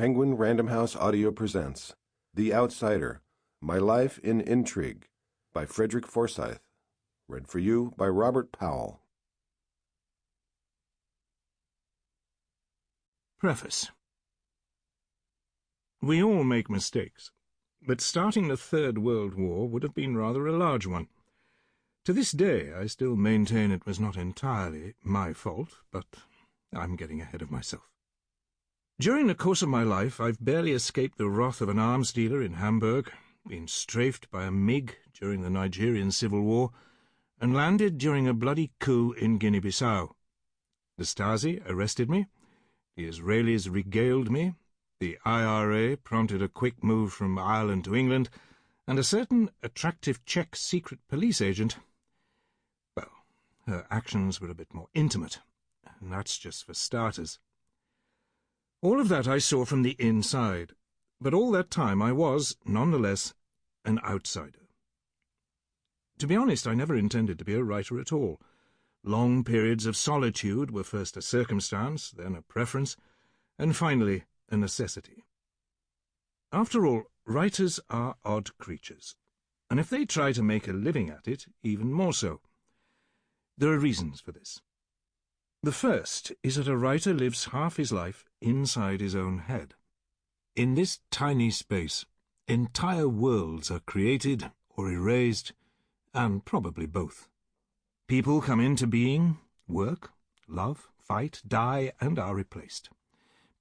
Penguin Random House Audio presents The Outsider, My Life in Intrigue by Frederick Forsyth. Read for you by Robert Powell. Preface. We all make mistakes, but starting the Third World War would have been rather a large one. To this day I still maintain it was not entirely my fault, but I'm getting ahead of myself. During the course of my life I've barely escaped the wrath of an arms dealer in Hamburg, been strafed by a MiG during the Nigerian Civil War, and landed during a bloody coup in Guinea-Bissau. The Stasi arrested me, the Israelis regaled me, the IRA prompted a quick move from Ireland to England, and a certain attractive Czech secret police agent, well, her actions were a bit more intimate, and that's just for starters. All of that I saw from the inside, but all that time I was, nonetheless, an outsider. To be honest, I never intended to be a writer at all. Long periods of solitude were first a circumstance, then a preference, and finally a necessity. After all, writers are odd creatures, and if they try to make a living at it, even more so. There are reasons for this. The first is that a writer lives half his life inside his own head. In this tiny space, entire worlds are created or erased, and probably both. People come into being, work, love, fight, die, and are replaced.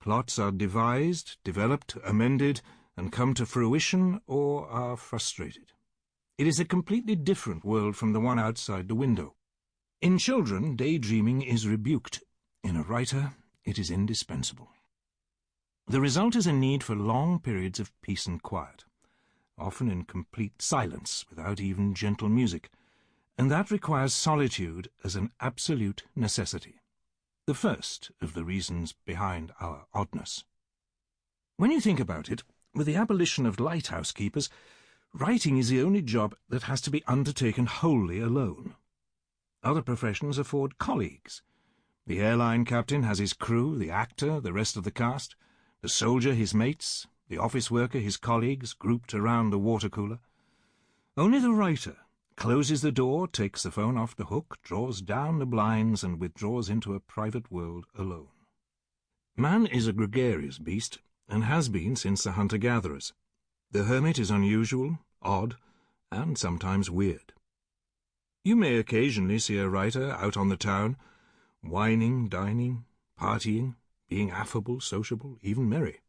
Plots are devised, developed, amended, and come to fruition or are frustrated. It is a completely different world from the one outside the window. In children, daydreaming is rebuked. In a writer, it is indispensable. The result is a need for long periods of peace and quiet, often in complete silence, without even gentle music, and that requires solitude as an absolute necessity, the first of the reasons behind our oddness. When you think about it, with the abolition of lighthouse keepers, writing is the only job that has to be undertaken wholly alone. Other professions afford colleagues. The airline captain has his crew, the actor, the rest of the cast, the soldier his mates, the office worker his colleagues, grouped around the water cooler. Only the writer closes the door, takes the phone off the hook, draws down the blinds, and withdraws into a private world alone. Man is a gregarious beast, and has been since the hunter-gatherers. The hermit is unusual, odd, and sometimes weird. You may occasionally see a writer out on the town, wining, dining, partying, being affable, sociable, even merry.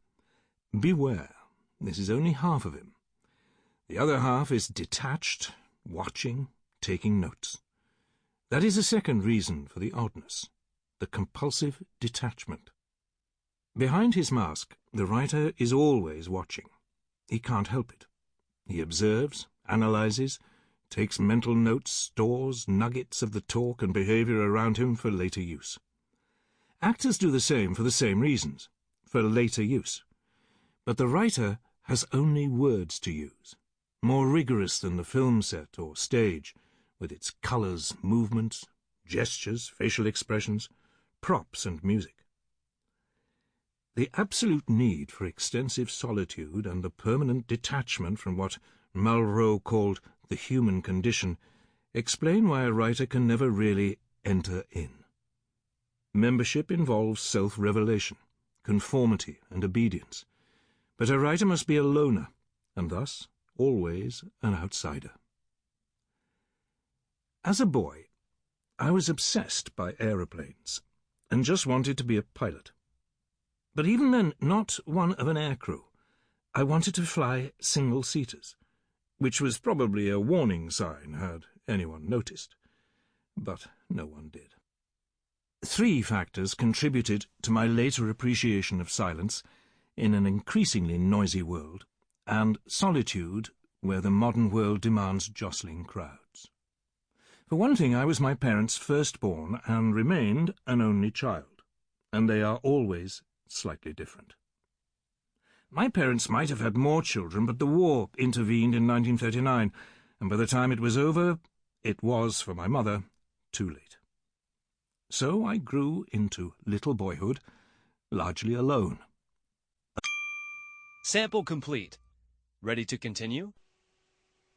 Beware, this is only half of him. The other half is detached, watching, taking notes. That is a second reason for the oddness, the compulsive detachment. Behind his mask, the writer is always watching. He can't help it. He observes, analyzes, takes mental notes, stores nuggets of the talk and behavior around him for later use. Actors do the same for the same reasons, for later use. But the writer has only words to use, more rigorous than the film set or stage, with its colours, movements, gestures, facial expressions, props and music. The absolute need for extensive solitude and the permanent detachment from what Malraux called the human condition explain why a writer can never really enter in. Membership involves self-revelation, conformity and obedience, but a writer must be a loner, and thus always an outsider. As a boy, I was obsessed by aeroplanes, and just wanted to be a pilot. But even then, not one of an aircrew. I wanted to fly single-seaters, which was probably a warning sign had anyone noticed. But no one did. 3 factors contributed to my later appreciation of silence in an increasingly noisy world, and solitude where the modern world demands jostling crowds. For one thing, I was my parents' firstborn and remained an only child, and they are always slightly different. My parents might have had more children, but the war intervened in 1939, and by the time it was over, it was, for my mother, too late. So I grew into little boyhood, largely alone. Sample complete. Ready to continue?